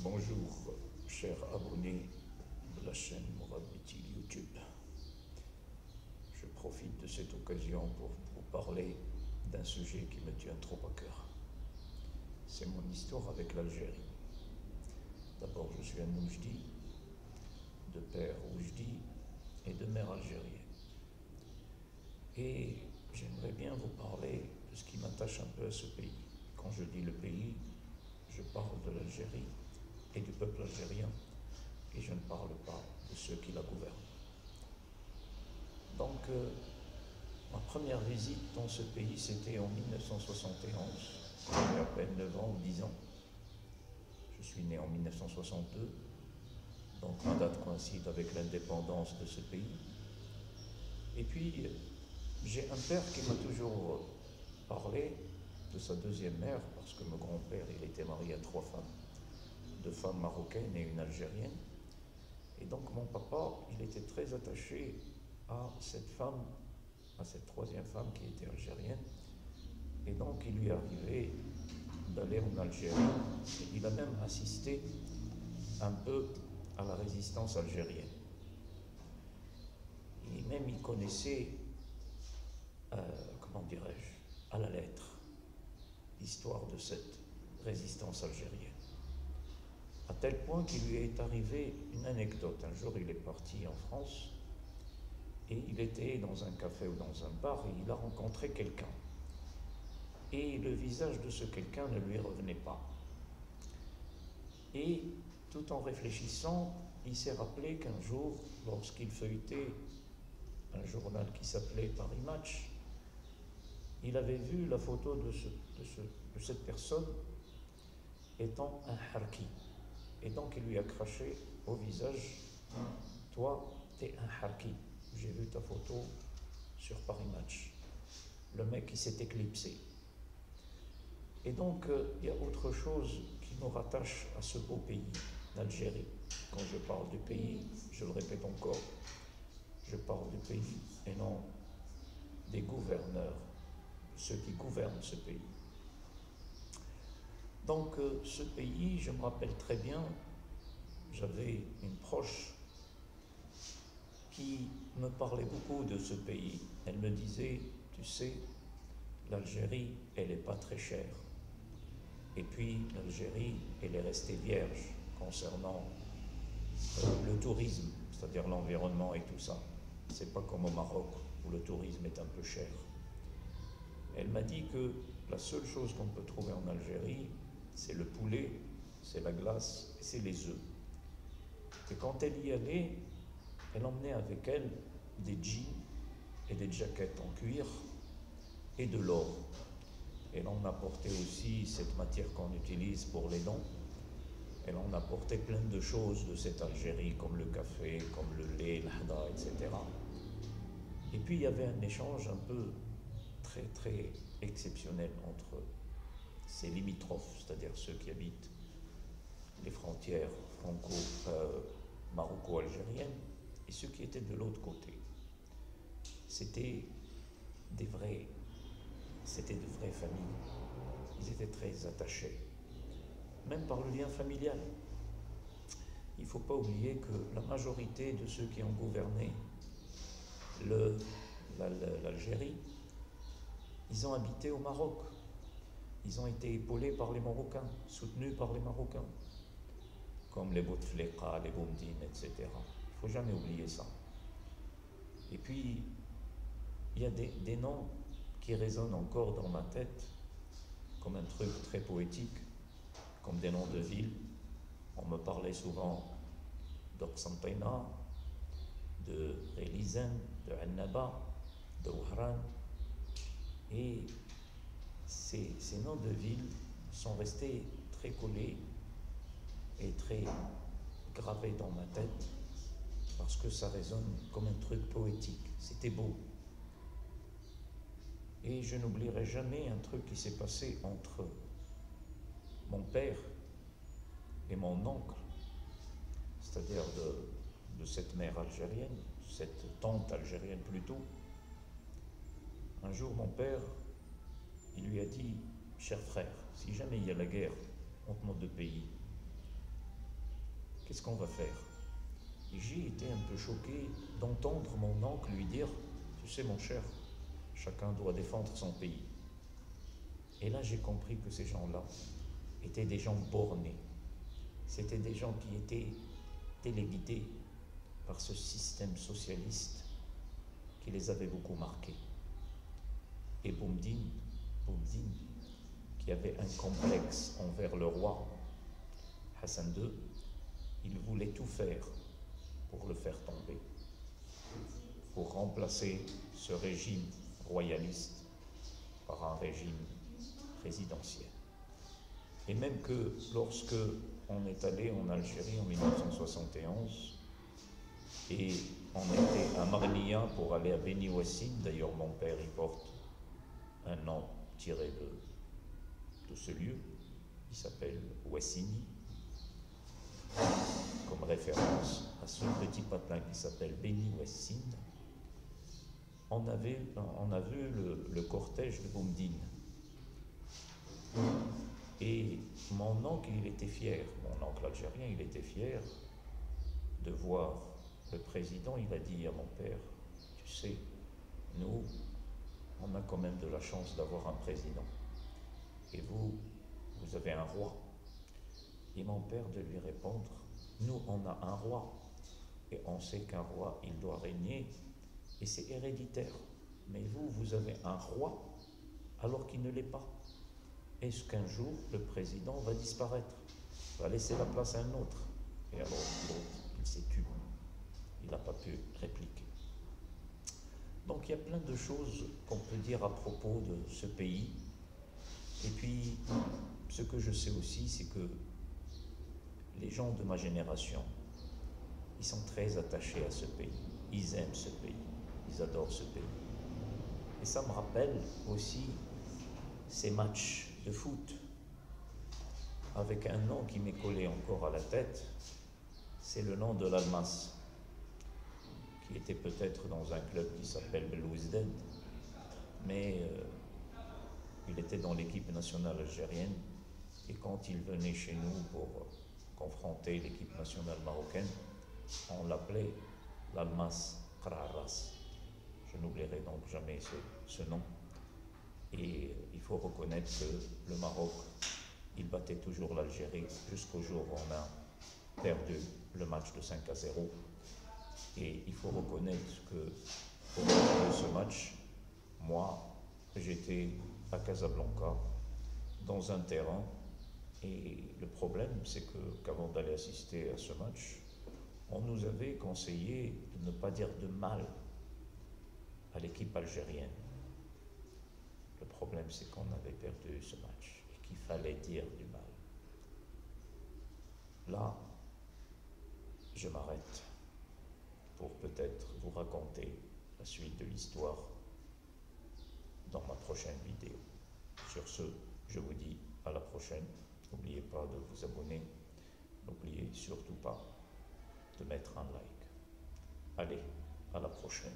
Bonjour, chers abonnés de la chaîne Mourad Miti YouTube. Je profite de cette occasion pour vous parler d'un sujet qui me tient trop à cœur. C'est mon histoire avec l'Algérie. D'abord, je suis un Oujdi, de père Oujdi et de mère algérienne. Et j'aimerais bien vous parler de ce qui m'attache un peu à ce pays. Quand je dis le pays, je parle de l'Algérie et du peuple algérien, et je ne parle pas de ceux qui la gouvernent. Donc, ma première visite dans ce pays, c'était en 1971. J'avais à peine 9 ans ou 10 ans. Je suis né en 1962, donc ma date coïncide avec l'indépendance de ce pays. Et puis, j'ai un père qui m'a toujours parlé de sa deuxième mère, parce que mon grand-père, il était marié à 3 femmes, 2 femmes marocaines et une algérienne. Et donc mon papa, il était très attaché à cette femme, à cette troisième femme qui était algérienne. Et donc il lui arrivait d'aller en Algérie. Et il a même assisté un peu à la résistance algérienne. Et même il connaissait, comment dirais-je, à la lettre, l'histoire de cette résistance algérienne. À tel point qu'il lui est arrivé une anecdote. Un jour, il est parti en France et il était dans un café ou dans un bar et il a rencontré quelqu'un. Et le visage de ce quelqu'un ne lui revenait pas. Et tout en réfléchissant, il s'est rappelé qu'un jour, lorsqu'il feuilletait un journal qui s'appelait Paris Match, il avait vu la photo de cette personne étant un harki. Et donc il lui a craché au visage: toi, t'es un harki. J'ai vu ta photo sur Paris Match. Le mec, il s'est éclipsé. Et donc, il y a autre chose qui nous rattache à ce beau pays, l'Algérie. Quand je parle du pays, je le répète encore, je parle du pays et non des gouverneurs, ceux qui gouvernent ce pays. Donc, ce pays, je me rappelle très bien, j'avais une proche qui me parlait beaucoup de ce pays. Elle me disait, tu sais, l'Algérie, elle n'est pas très chère. Et puis, l'Algérie, elle est restée vierge concernant le tourisme, c'est-à-dire l'environnement et tout ça. C'est pas comme au Maroc, où le tourisme est un peu cher. Elle m'a dit que la seule chose qu'on peut trouver en Algérie, c'est le poulet, c'est la glace et c'est les œufs. Et quand elle y allait, elle emmenait avec elle des jeans et des jaquettes en cuir et de l'or. Elle en apportait aussi cette matière qu'on utilise pour les dents. Elle en apportait plein de choses de cette Algérie, comme le café, comme le lait, l'hada, etc. Et puis il y avait un échange un peu très très exceptionnel entre ces limitrophes, c'est-à-dire ceux qui habitent les frontières maroco-algériennes, et ceux qui étaient de l'autre côté. C'était de vraies familles. Ils étaient très attachés, même par le lien familial. Il ne faut pas oublier que la majorité de ceux qui ont gouverné l'Algérie, ils ont habité au Maroc. Ils ont été épaulés par les Marocains, soutenus par les Marocains, comme les Bouteflika, les Boumdine, etc. Il ne faut jamais oublier ça. Et puis, il y a des noms qui résonnent encore dans ma tête comme un truc très poétique, comme des noms de villes. On me parlait souvent d'Oqsantena, de Relizan, de Annaba, de Ouhran. Et ces noms de villes sont restés très collés et très gravés dans ma tête parce que ça résonne comme un truc poétique. C'était beau. Et je n'oublierai jamais un truc qui s'est passé entre mon père et mon oncle, c'est-à-dire de cette mère algérienne, cette tante algérienne plutôt. Un jour, mon père, il lui a dit: cher frère, si jamais il y a la guerre entre nos deux pays, qu'est-ce qu'on va faire? Et j'ai été un peu choqué d'entendre mon oncle lui dire, tu sais mon cher, chacun doit défendre son pays. Et là j'ai compris que ces gens-là étaient des gens bornés. C'était des gens qui étaient téléguidés par ce système socialiste qui les avait beaucoup marqués. Et Boumediene, qui avait un complexe envers le roi Hassan II, il voulait tout faire pour le faire tomber, pour remplacer ce régime royaliste par un régime présidentiel. Et même que lorsque on est allé en Algérie en 1971, et on était à Marnia pour aller à Beni Ouassine, d'ailleurs mon père y porte un nom tiré de ce lieu, il s'appelle Ouassini, comme référence à ce petit patelin qui s'appelle Beni Ouassine. On a vu le cortège de Boumediene. Et mon oncle, il était fier, mon oncle algérien, il était fier de voir le président. Il a dit à mon père, tu sais, nous, on a quand même de la chance d'avoir un président. Et vous avez un roi. Et mon père de lui répondre, nous, on a un roi. Et on sait qu'un roi, il doit régner, et c'est héréditaire. Mais vous avez un roi, alors qu'il ne l'est pas. Est-ce qu'un jour, le président va disparaître, va laisser la place à un autre? Et alors, l'autre, il s'est tué. Il n'a pas pu répliquer. Donc, il y a plein de choses qu'on peut dire à propos de ce pays. Et puis, ce que je sais aussi, c'est que les gens de ma génération, ils sont très attachés à ce pays. Ils aiment ce pays. Ils adorent ce pays. Et ça me rappelle aussi ces matchs de foot avec un nom qui m'est collé encore à la tête, c'est le nom de l'Almas, qui était peut-être dans un club qui s'appelle Belouizdad, mais il était dans l'équipe nationale algérienne, et quand il venait chez nous pour confronter l'équipe nationale marocaine, on l'appelait l'Almas Qararras. Je n'oublierai donc jamais ce nom. Et il faut reconnaître que le Maroc, il battait toujours l'Algérie jusqu'au jour où on a perdu le match de 5-0. Et il faut reconnaître que au cours de ce match, moi, j'étais à Casablanca, dans un terrain, et le problème, c'est qu'avant d'aller assister à ce match, on nous avait conseillé de ne pas dire de mal à l'équipe algérienne. Le problème, c'est qu'on avait perdu ce match et qu'il fallait dire du mal. Là, je m'arrête pour peut-être vous raconter la suite de l'histoire dans ma prochaine vidéo. Sur ce, je vous dis à la prochaine. N'oubliez pas de vous abonner. N'oubliez surtout pas de mettre un like. Allez, à la prochaine.